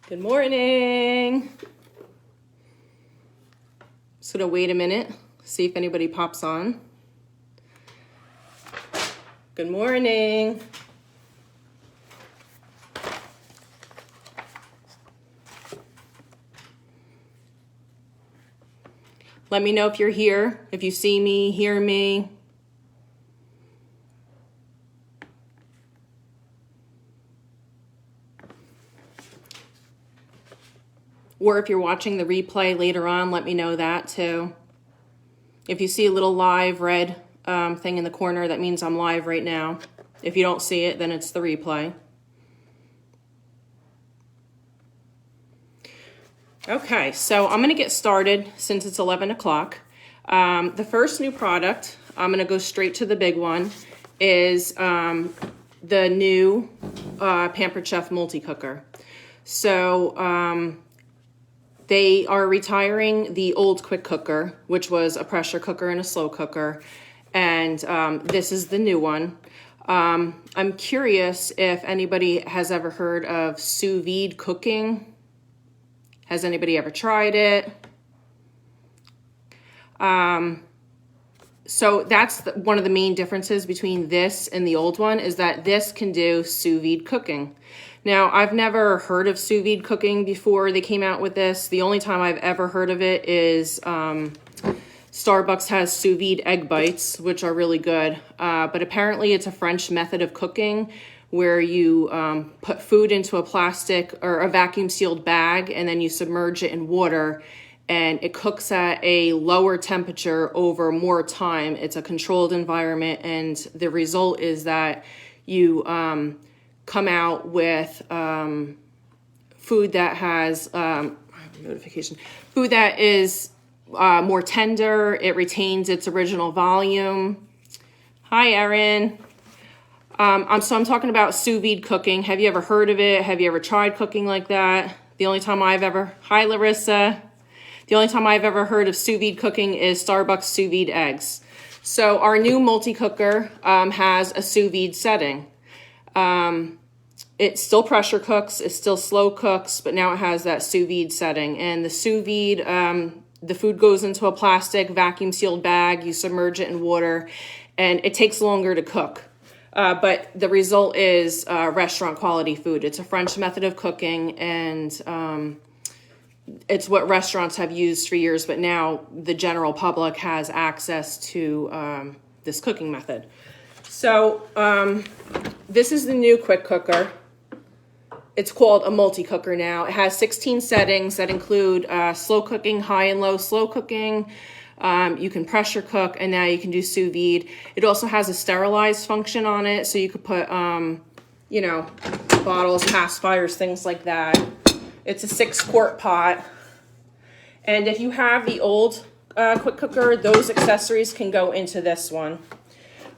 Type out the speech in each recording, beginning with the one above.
Good morning. Just gonna wait a minute, see if anybody pops on. Good morning. Let me know if you're here, if you see me, hear me. Or if you're watching the replay later on, let me know that too. If you see a little live red thing in the corner, that means I'm live right now. If you don't see it, then it's the replay. Okay, so I'm gonna get started since it's 11 o'clock. The first new product, I'm gonna go straight to the big one, is the new Pampered Chef multi-cooker. So they are retiring the old quick cooker, which was a pressure cooker and a slow cooker. And this is the new one. I'm curious if anybody has ever heard of sous vide cooking. Has anybody ever tried it? So that's one of the main differences between this and the old one, is that this can do sous vide cooking. Now, I've never heard of sous vide cooking before they came out with this. The only time I've ever heard of it is Starbucks has sous vide egg bites, which are really good. But apparently it's a French method of cooking where you put food into a plastic or a vacuum sealed bag, and then you submerge it in water, and it cooks at a lower temperature over more time. It's a controlled environment, and the result is that you come out with food that has food that is more tender. It retains its original volume. Hi, Erin. So I'm talking about sous vide cooking. Have you ever heard of it? Have you ever tried cooking like that? The only time hi, Larissa. The only time I've ever heard of sous vide cooking is Starbucks sous vide eggs. So our new multi-cooker has a sous vide setting. It still pressure cooks, it still slow cooks, but now it has that sous vide setting. And the sous vide, the food goes into a plastic vacuum sealed bag, you submerge it in water, and it takes longer to cook. But the result is restaurant quality food. It's a French method of cooking, and it's what restaurants have used for years, but now the general public has access to this cooking method. So this is the new quick cooker. It's called a multi-cooker now. It has 16 settings that include slow cooking, high and low slow cooking. You can pressure cook, and now you can do sous vide. It also has a sterilized function on it, so you could put, bottles, pacifiers, things like that. It's a 6-quart pot. And if you have the old quick cooker, those accessories can go into this one.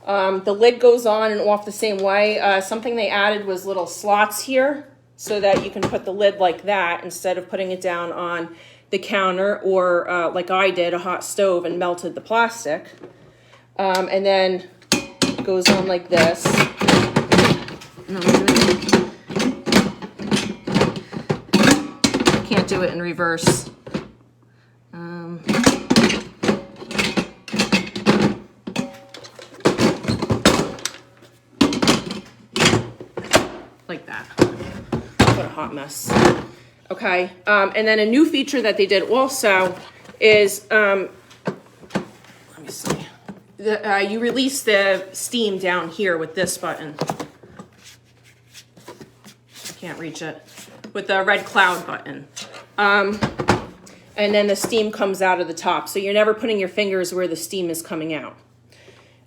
The lid goes on and off the same way. Something they added was little slots here so that you can put the lid like that instead of putting it down on the counter or like I did, a hot stove, and melted the plastic. And then it goes on like this. Can't do it in reverse. Like that. What a hot mess. Okay, and then a new feature that they did also is, let me see, you release the steam down here with this button. I can't reach it. With the red cloud button. And then the steam comes out of the top, so you're never putting your fingers where the steam is coming out.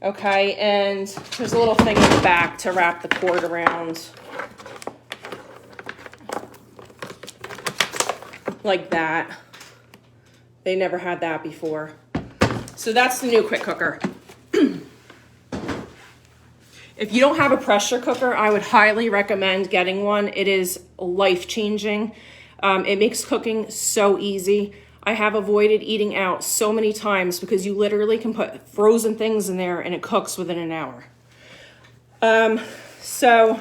Okay, and there's a little thing in the back to wrap the cord around. Like that. They never had that before. So that's the new quick cooker. If you don't have a pressure cooker, I would highly recommend getting one. It is life-changing. It makes cooking so easy. I have avoided eating out so many times because you literally can put frozen things in there and it cooks within an hour. So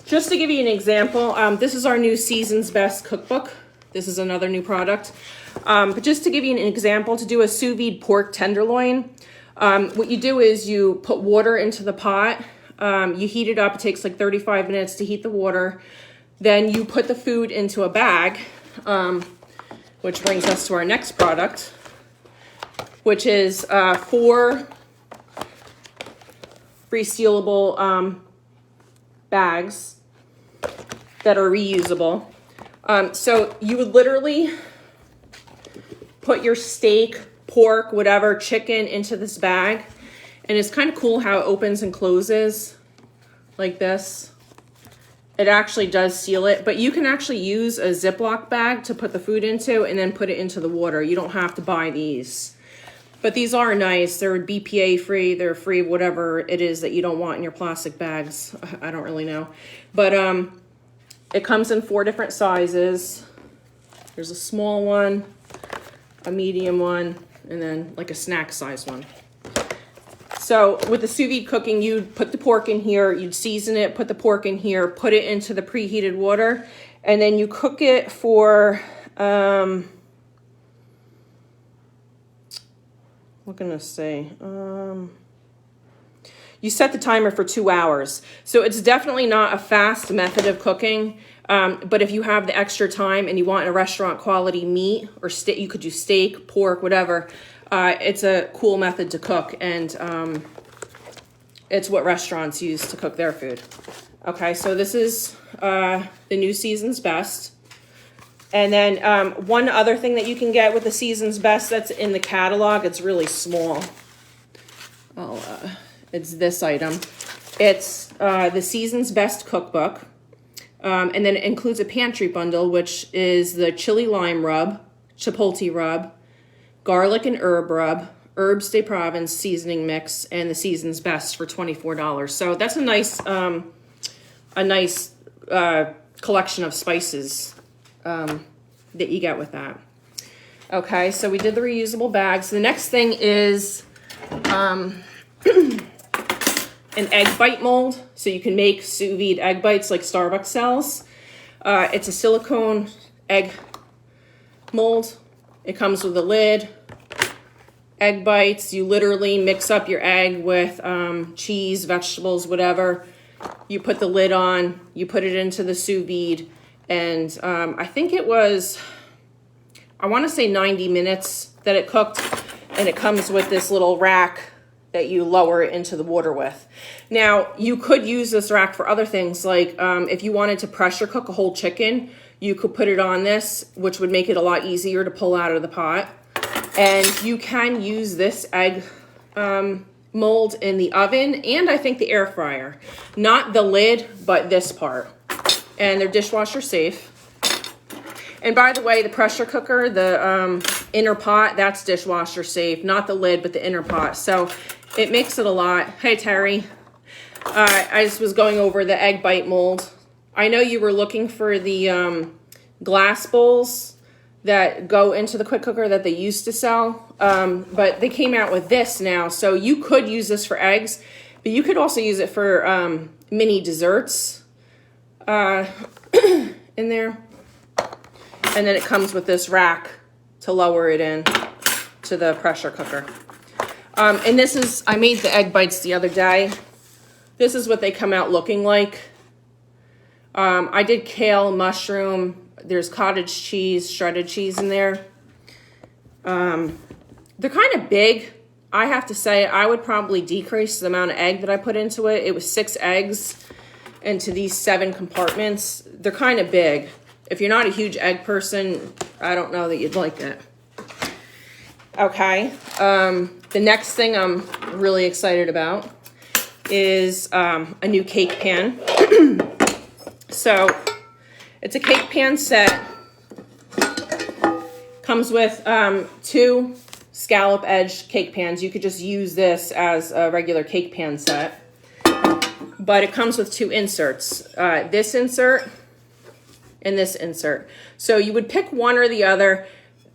Just to give you an example, this is our new Season's Best cookbook. This is another new product. But just to give you an example, to do a sous vide pork tenderloin, what you do is you put water into the pot. You heat it up. It takes like 35 minutes to heat the water. Then you put the food into a bag, which brings us to our next product, which is 4 resealable bags that are reusable. So you would literally put your steak, pork, whatever, chicken into this bag. And it's kind of cool how it opens and closes like this. It actually does seal it, but you can actually use a Ziploc bag to put the food into and then put it into the water. You don't have to buy these. But these are nice. They're BPA free. They're free whatever it is that you don't want in your plastic bags. I don't really know. But it comes in 4 different sizes. There's a small one, a medium one, and then like a snack size one. So with the sous vide cooking, you'd put the pork in here, you'd season it, put the pork in here, put it into the preheated water, and then you cook it for, what can I say? You set the timer for 2 hours. So it's definitely not a fast method of cooking. But if you have the extra time and you want a restaurant quality meat or steak, you could do steak, pork, whatever. It's a cool method to cook, and it's what restaurants use to cook their food. Okay, so this is the new Season's Best. And then one other thing that you can get with the Season's Best that's in the catalog, it's really small. It's this item. It's the Season's Best cookbook. And then it includes a pantry bundle, which is the chili lime rub, chipotle rub, garlic and herb rub, herbs de Provence seasoning mix, and the Season's Best for $24. So that's a nice collection of spices that you get with that. Okay, so we did the reusable bags. The next thing is an egg bite mold. So you can make sous vide egg bites like Starbucks sells. It's a silicone egg mold. It comes with a lid, egg bites. You literally mix up your egg with cheese, vegetables, whatever. You put the lid on, you put it into the sous vide, and I think it was, I want to say 90 minutes that it cooked, and it comes with this little rack that you lower it into the water with. Now, you could use this rack for other things, like if you wanted to pressure cook a whole chicken, you could put it on this, which would make it a lot easier to pull out of the pot. And you can use this egg mold in the oven and I think the air fryer. Not the lid, but this part. And they're dishwasher safe. And by the way, the pressure cooker, the inner pot, that's dishwasher safe. Not the lid, but the inner pot. So it makes it a lot. Hey, Terry. I just was going over the egg bite mold. I know you were looking for the glass bowls that go into the quick cooker that they used to sell, but they came out with this now. So you could use this for eggs, but you could also use it for mini desserts in there. And then it comes with this rack to lower it in to the pressure cooker. And this is, I made the egg bites the other day. This is what they come out looking like. I did kale, mushroom, there's cottage cheese, shredded cheese in there. They're kind of big. I have to say, I would probably decrease the amount of egg that I put into it. It was 6 eggs into these 7 compartments. They're kind of big. If you're not a huge egg person, I don't know that you'd like it. Okay. The next thing I'm really excited about is a new cake pan. So it's a cake pan set. Comes with 2 scallop edge cake pans. You could just use this as a regular cake pan set. But it comes with 2 inserts. This insert and this insert. So you would pick one or the other.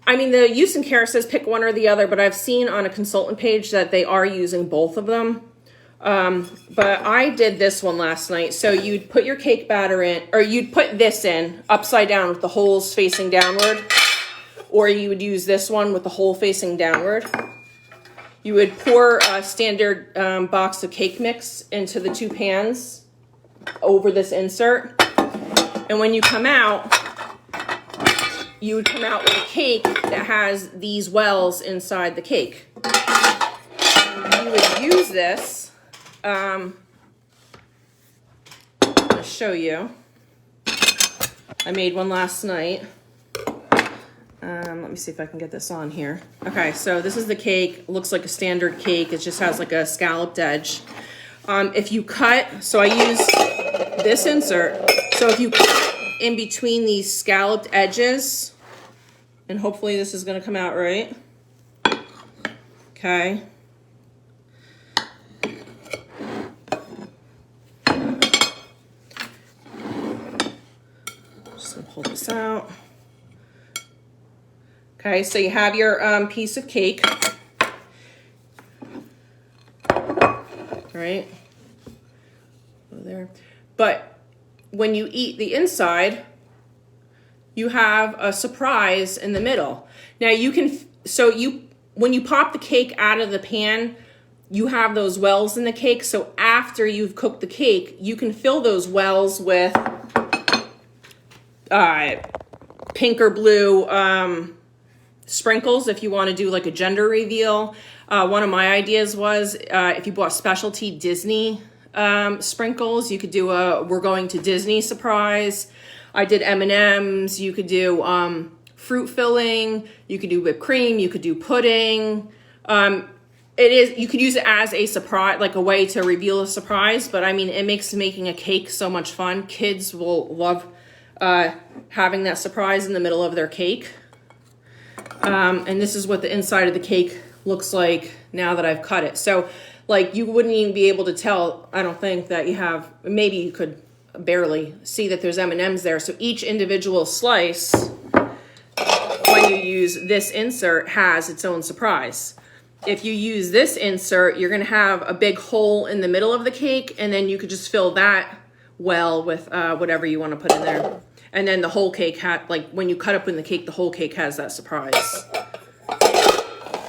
I mean, the use and care says pick one or the other, but I've seen on a consultant page that they are using both of them. But I did this one last night. So you'd put your cake batter in, or you'd put this in upside down with the holes facing downward, or you would use this one with the hole facing downward. You would pour a standard box of cake mix into the 2 pans over this insert. And when you come out, you would come out with a cake that has these wells inside the cake. You would use this. I'm going to show you. I made one last night. Let me see if I can get this on here. Okay, so this is the cake. Looks like a standard cake. It just has like a scalloped edge. If you cut, so I use this insert. So if you cut in between these scalloped edges, and hopefully this is going to come out right. Okay. Just going to pull this out. Okay, so you have your piece of cake, right? Go there. But when you eat the inside, you have a surprise in the middle. Now you can, when you pop the cake out of the pan, you have those wells in the cake. So after you've cooked the cake, you can fill those wells with pink or blue sprinkles if you want to do like a gender reveal. One of my ideas was if you bought specialty Disney sprinkles, you could do a "we're going to Disney" surprise. I did M&Ms. You could do fruit filling. You could do whipped cream. You could do pudding. You could use it as a surprise, like a way to reveal a surprise. But I mean, it makes making a cake so much fun. Kids will love having that surprise in the middle of their cake. And this is what the inside of the cake looks like now that I've cut it. So like you wouldn't even be able to tell, I don't think, that you have, maybe you could barely see that there's M&Ms there. So each individual slice, when you use this insert, has its own surprise. If you use this insert, you're going to have a big hole in the middle of the cake, and then you could just fill that well with whatever you want to put in there. And then the whole cake, like when you cut up in the cake, the whole cake has that surprise.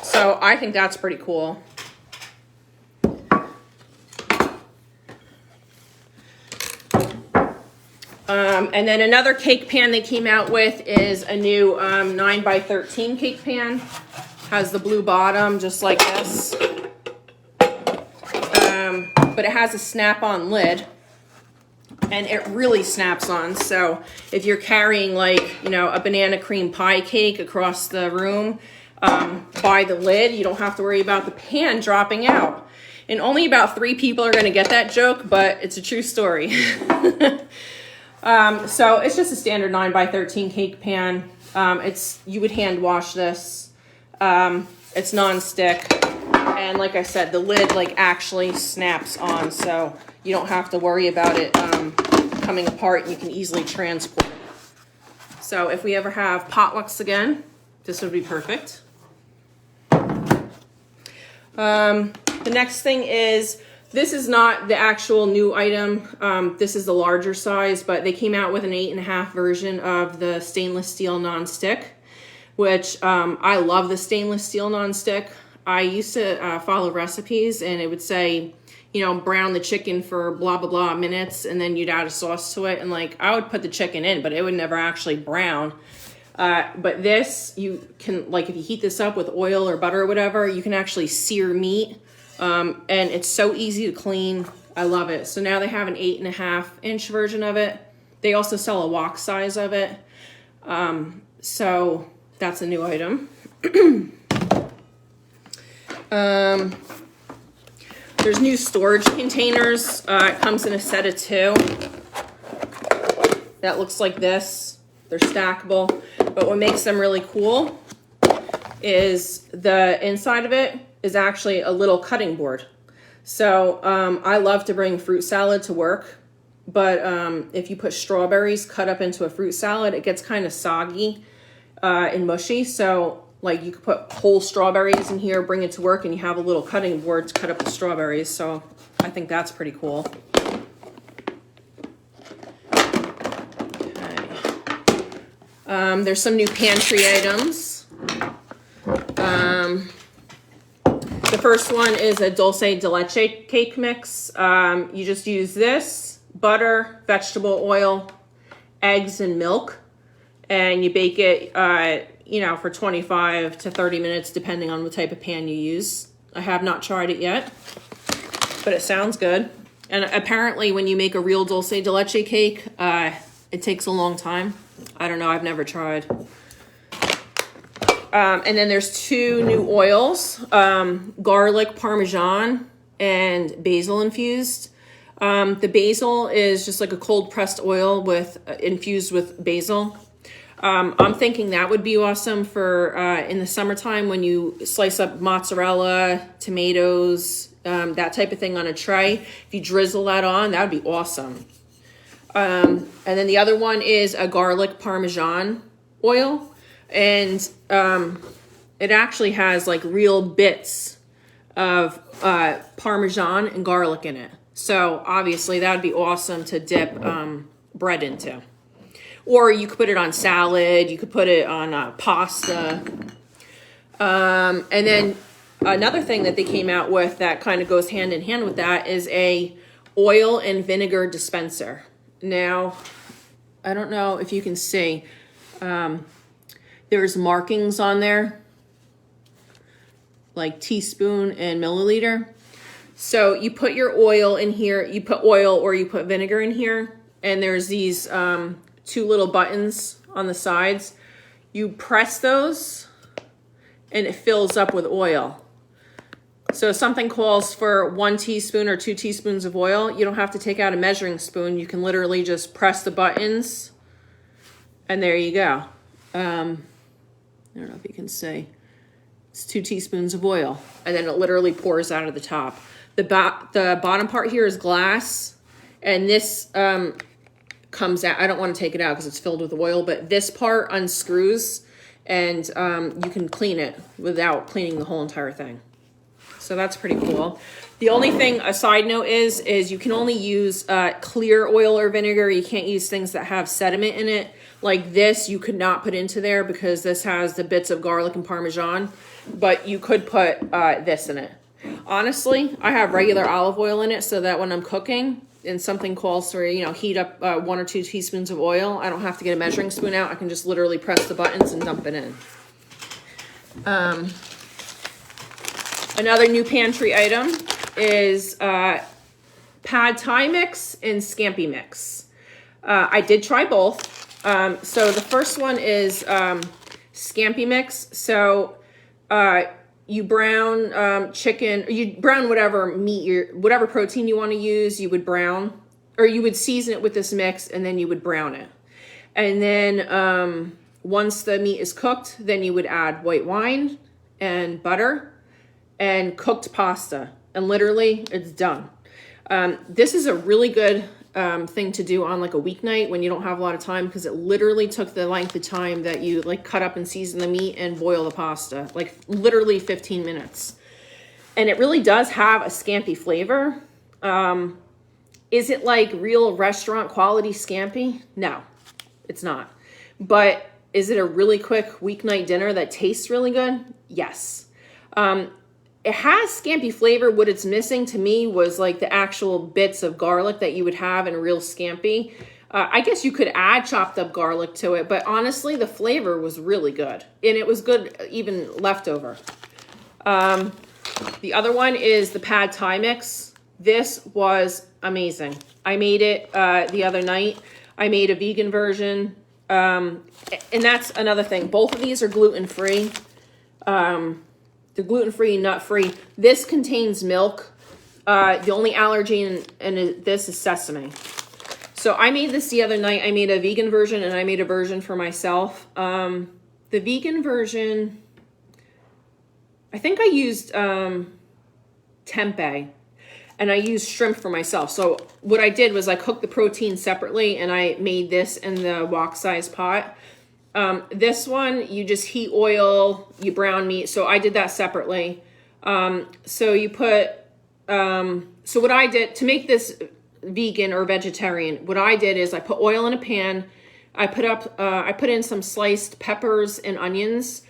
So I think that's pretty cool. And then another cake pan they came out with is a new 9x13 cake pan. Has the blue bottom, just like this. But it has a snap-on lid. And it really snaps on. So if you're carrying like, you know, a banana cream pie cake across the room by the lid, you don't have to worry about the pan dropping out. And only about 3 people are going to get that joke, but it's a true story. So it's just a standard 9x13 cake pan. You would hand wash this. It's non-stick. And like I said, the lid like actually snaps on, so you don't have to worry about it coming apart, and you can easily transport it. So if we ever have potlucks again, this would be perfect. The next thing is, this is not the actual new item. This is the larger size, but they came out with an 8.5 version of the stainless steel nonstick, which I love the stainless steel nonstick. I used to follow recipes, and it would say, you know, brown the chicken for blah, blah, blah minutes, and then you'd add a sauce to it. And like, I would put the chicken in, but it would never actually brown. But this, you can, like, if you heat this up with oil or butter or whatever, you can actually sear meat. And it's so easy to clean. I love it. So now they have an 8.5-inch version of it. They also sell a wok size of it. So that's a new item. There's new storage containers. It comes in a set of 2. That looks like this. They're stackable. But what makes them really cool is the inside of it is actually a little cutting board. So I love to bring fruit salad to work. But if you put strawberries cut up into a fruit salad, it gets kind of soggy and mushy. So like you could put whole strawberries in here, bring it to work, and you have a little cutting board to cut up the strawberries. So I think that's pretty cool. There's some new pantry items. The first one is a dulce de leche cake mix. You just use this, butter, vegetable oil, eggs, and milk. And you bake it, for 25 to 30 minutes, depending on what type of pan you use. I have not tried it yet, but it sounds good. And apparently when you make a real dulce de leche cake, it takes a long time. I don't know, I've never tried. And then there's two new oils, garlic parmesan and basil infused. The basil is just like a cold pressed oil infused with basil. I'm thinking that would be awesome for in the summertime when you slice up mozzarella, tomatoes, that type of thing on a tray. If you drizzle that on, that would be awesome. And then the other one is a garlic parmesan oil. And it actually has like real bits of parmesan and garlic in it. So obviously that would be awesome to dip bread into. Or you could put it on salad. You could put it on pasta. And then another thing that they came out with that kind of goes hand in hand with that is a oil and vinegar dispenser. Now, I don't know if you can see. There's markings on there, like teaspoon and milliliter. So you put your oil in here. You put oil or you put vinegar in here. And there's these two little buttons on the sides. You press those and it fills up with oil. So if something calls for 1 teaspoon or 2 teaspoons of oil, you don't have to take out a measuring spoon. You can literally just press the buttons and there you go. I don't know if you can see. It's 2 teaspoons of oil and then it literally pours out of the top. The bottom part here is glass and this comes out. I don't want to take it out because it's filled with oil, but this part unscrews and you can clean it without cleaning the whole entire thing. So that's pretty cool. The only thing, a side note is you can only use clear oil or vinegar. You can't use things that have sediment in it. Like this, you could not put into there because this has the bits of garlic and parmesan, but you could put this in it. Honestly, I have regular olive oil in it so that when I'm cooking and something calls for, heat up 1 or 2 teaspoons of oil, I don't have to get a measuring spoon out. I can just literally press the buttons and dump it in. Another new pantry item is pad thai mix and scampi mix. I did try both. So the first one is scampi mix. So you brown chicken, or you brown whatever meat, whatever protein you want to use, you would brown, or you would season it with this mix and then you would brown it. And then once the meat is cooked, then you would add white wine and butter and cooked pasta. And literally it's done. This is a really good thing to do on like a weeknight when you don't have a lot of time, because it literally took the length of time that you like cut up and season the meat and boil the pasta, like literally 15 minutes. And it really does have a scampi flavor. Is it like real restaurant quality scampi? No, it's not. But is it a really quick weeknight dinner that tastes really good? Yes. It has scampi flavor. What it's missing to me was like the actual bits of garlic that you would have in a real scampi. I guess you could add chopped up garlic to it, but honestly, the flavor was really good. And it was good even leftover. The other one is the pad thai mix. This was amazing. I made it the other night. I made a vegan version. And that's another thing. Both of these are gluten-free. They're gluten-free, nut-free. This contains milk. The only allergy in this is sesame. So I made this the other night. I made a vegan version and I made a version for myself. The vegan version, I think I used tempeh and I used shrimp for myself. So what I did was I cooked the protein separately and I made this in the wok size pot. This one, you just heat oil, you brown meat. So I did that separately. So you put So what I did to make this vegan or vegetarian, what I did is I put oil in a pan. I put in some sliced peppers and onions,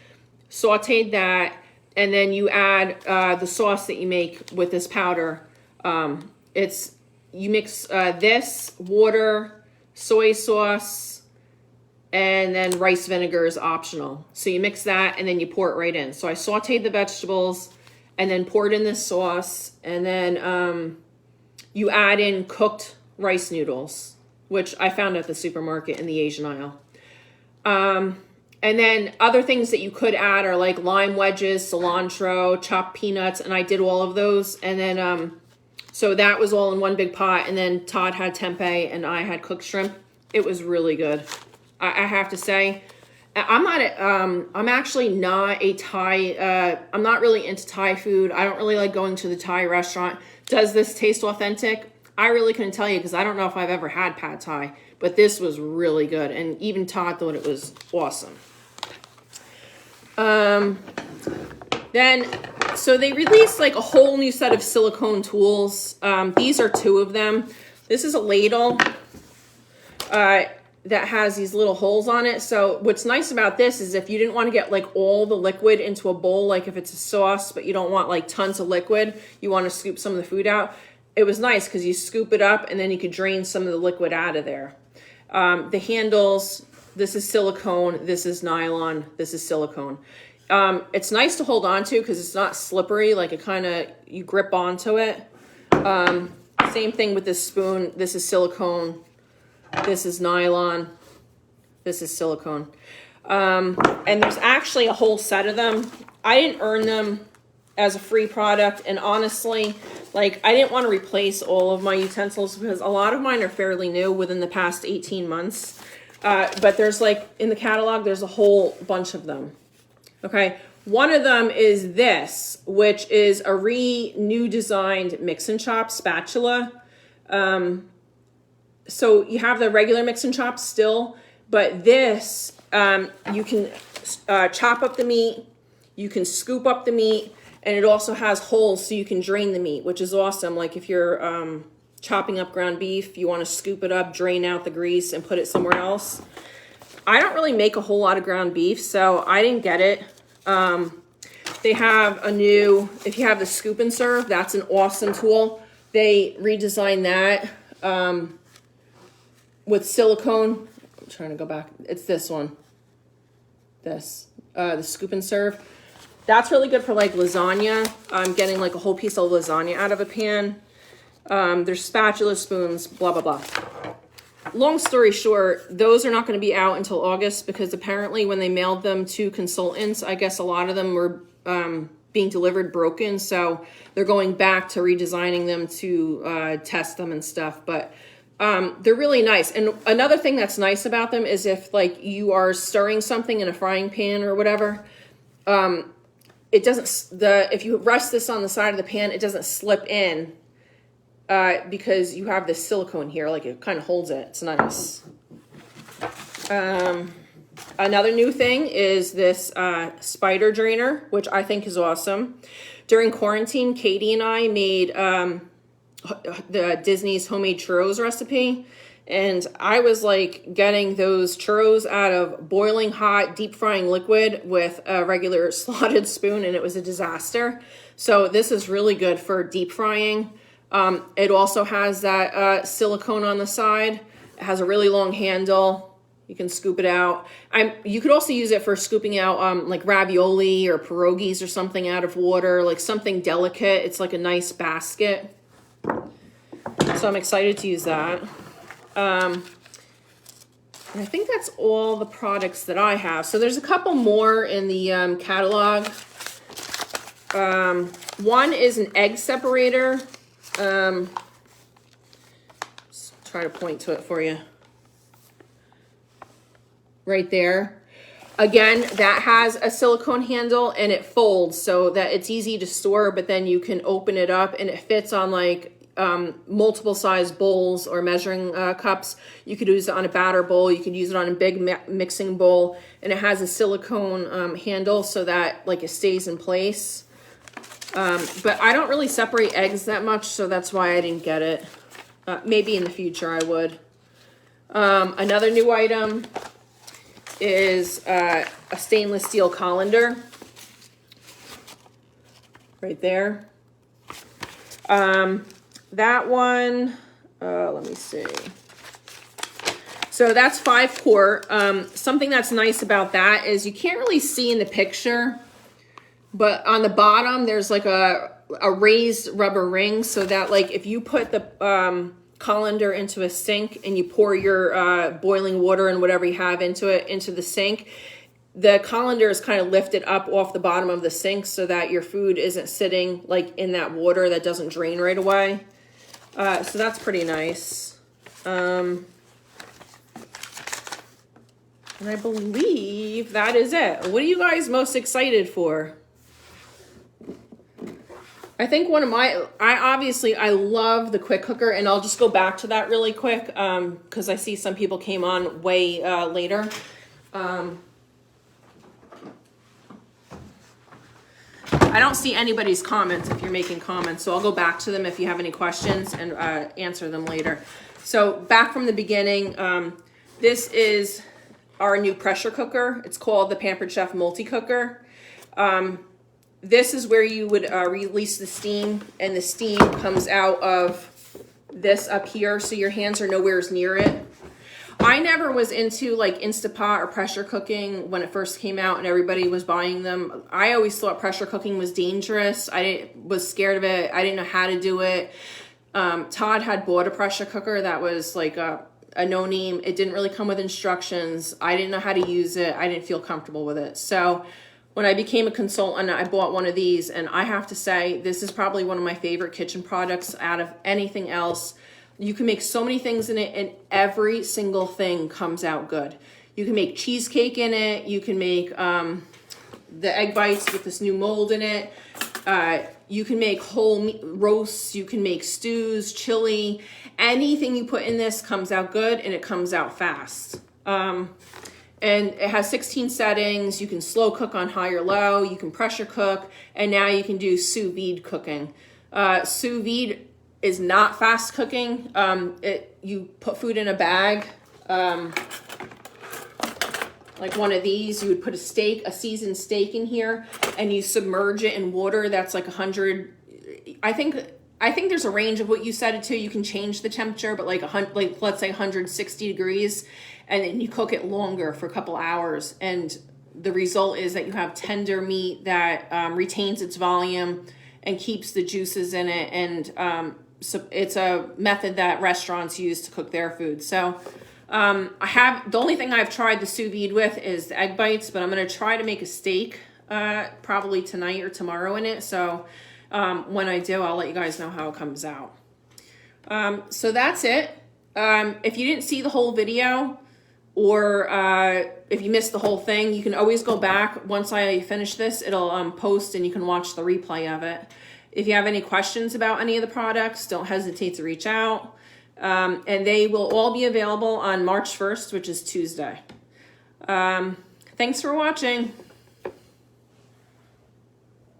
sauteed that, and then you add the sauce that you make with this powder. You mix this, water, soy sauce, and then rice vinegar is optional. So you mix that and then you pour it right in. So I sauteed the vegetables and then poured in this sauce, and then you add in cooked rice noodles, which I found at the supermarket in the Asian aisle. And then other things that you could add are like lime wedges, cilantro, chopped peanuts, and I did all of those. And then, so that was all in one big pot. And then Todd had tempeh and I had cooked shrimp. It was really good. I have to say, I'm actually not a Thai, I'm not really into Thai food. I don't really like going to the Thai restaurant. Does this taste authentic? I really couldn't tell you because I don't know if I've ever had pad Thai, but this was really good. And even Todd thought it was awesome. Then, so they released like a whole new set of silicone tools. These are 2 of them. This is a ladle that has these little holes on it. So what's nice about this is if you didn't want to get like all the liquid into a bowl, like if it's a sauce, but you don't want like tons of liquid, you want to scoop some of the food out. It was nice because you scoop it up and then you could drain some of the liquid out of there. The handles, this is silicone, this is nylon, this is silicone. It's nice to hold on to because it's not slippery, like you grip onto it. Same thing with this spoon, this is silicone, this is nylon, this is silicone. And there's actually a whole set of them. I didn't earn them as a free product, and honestly, like I didn't want to replace all of my utensils because a lot of mine are fairly new within the past 18 months. But there's like in the catalog, there's a whole bunch of them. Okay, one of them is this, which is a new designed mix and chop spatula. So you have the regular mix and chop still, but this, you can chop up the meat, you can scoop up the meat, and it also has holes so you can drain the meat, which is awesome. Like if you're chopping up ground beef, you want to scoop it up, drain out the grease, and put it somewhere else. I don't really make a whole lot of ground beef, so I didn't get it. They have a new, if you have the scoop and serve, that's an awesome tool. They redesigned that with silicone. I'm trying to go back. It's this one. This, the scoop and serve. That's really good for like lasagna. I'm getting like a whole piece of lasagna out of a pan. There's spatula, spoons, blah, blah, blah. Long story short, those are not going to be out until August because apparently when they mailed them to consultants, I guess a lot of them were being delivered broken. So they're going back to redesigning them to test them and stuff. But they're really nice. And another thing that's nice about them is if like you are stirring something in a frying pan or whatever, it doesn't, if you rest this on the side of the pan, it doesn't slip in because you have this silicone here, like it kind of holds it. It's nice. Another new thing is this spider drainer, which I think is awesome. During quarantine, Katie and I made the Disney's homemade churros recipe. And I was like getting those churros out of boiling hot, deep frying liquid with a regular slotted spoon, and it was a disaster. So this is really good for deep frying. It also has that silicone on the side. It has a really long handle. You can scoop it out. You could also use it for scooping out like ravioli or pierogies or something out of water, like something delicate. It's like a nice basket. So I'm excited to use that. And I think that's all the products that I have. So there's a couple more in the catalog. One is an egg separator. Let's try to point to it for you. Right there. Again, that has a silicone handle and it folds so that it's easy to store, but then you can open it up and it fits on like multiple size bowls or measuring cups. You could use it on a batter bowl. You could use it on a big mixing bowl, and it has a silicone handle so that like it stays in place. But I don't really separate eggs that much, so that's why I didn't get it. Maybe in the future I would. Another new item is a stainless steel colander. Right there. That one, let me see. So that's 5 quart. Something that's nice about that is you can't really see in the picture, but on the bottom there's like a raised rubber ring, so that like if you put the colander into a sink and you pour your boiling water and whatever you have into it into the sink, the colander is kind of lifted up off the bottom of the sink so that your food isn't sitting like in that water that doesn't drain right away. So that's pretty nice. And I believe that is it. What are you guys most excited for? I think one of my, I love the quick cooker, and I'll just go back to that really quick because I see some people came on way later. I don't see anybody's comments if you're making comments, so I'll go back to them if you have any questions and answer them later. So back from the beginning, this is our new pressure cooker. It's called the Pampered Chef multi-cooker. This is where you would release the steam, and the steam comes out of this up here, so your hands are nowhere near it. I never was into like Instapot or pressure cooking when it first came out and everybody was buying them. I always thought pressure cooking was dangerous. Was scared of it. I didn't know how to do it. Todd had bought a pressure cooker that was like a no-name. It didn't really come with instructions. I didn't know how to use it. I didn't feel comfortable with it. So when I became a consultant, I bought one of these, and I have to say, this is probably one of my favorite kitchen products out of anything else. You can make so many things in it, and every single thing comes out good. You can make cheesecake in it. You can make the egg bites with this new mold in it. You can make whole meat roasts. You can make stews, chili. Anything you put in this comes out good, and it comes out fast. And it has 16 settings. You can slow cook on high or low. You can pressure cook. And now you can do sous vide cooking. Sous vide is not fast cooking. You put food in a bag, like one of these. You would put a seasoned steak in here, and you submerge it in water that's like 100. I think there's a range of what you set it to. You can change the temperature, but like let's say 160 degrees, and then you cook it longer for a couple hours. And the result is that you have tender meat that retains its volume and keeps the juices in it. And so it's a method that restaurants use to cook their food. So the only thing I've tried the sous vide with is the egg bites, but I'm going to try to make a steak probably tonight or tomorrow in it. So when I do, I'll let you guys know how it comes out. So that's it. If you didn't see the whole video, or if you missed the whole thing, you can always go back. Once I finish this, it'll post and you can watch the replay of it. If you have any questions about any of the products, don't hesitate to reach out. And they will all be available on March 1st, which is Tuesday. Thanks for watching.